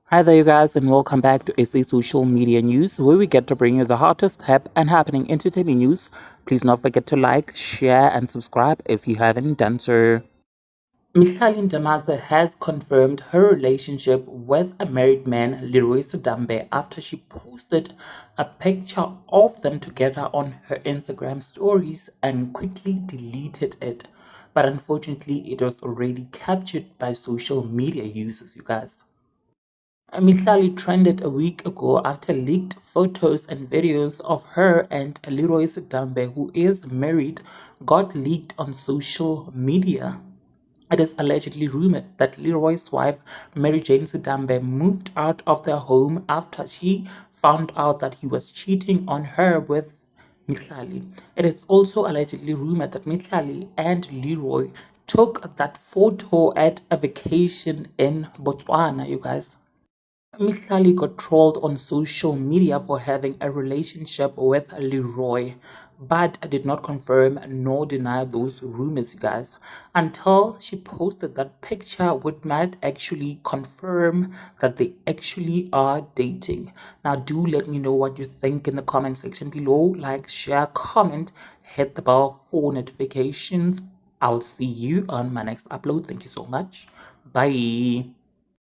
Hi there, you guys, and welcome back to SA Social Media News, where we get to bring you the hottest, hip, and happening entertainment news. Please don't forget to like, share, and subscribe if you haven't done so. Mihlali Ndamase has confirmed her relationship with a married man, Leroy Sidambe, after she posted a picture of them together on her Instagram stories and quickly deleted it. But unfortunately, it was already captured by social media users, you guys. Mihlali trended a week ago after leaked photos and videos of her and Leroy Sidambe, who is married, got leaked on social media. It is allegedly rumored that Leroy's wife, Mary Jane Sidambe, moved out of their home after she found out that he was cheating on her with Mihlali. It is also allegedly rumored that Mihlali and Leroy took that photo at a vacation in Botswana, you guys. Mihlali got trolled on social media for having a relationship with Leroy, but did not confirm nor deny those rumors, you guys, until she posted that picture, which might actually confirm that they actually are dating. Now, do let me know what you think in the comment section below. Like, share, comment, hit the bell for notifications. I'll see you on my next upload. Thank you so much. Bye.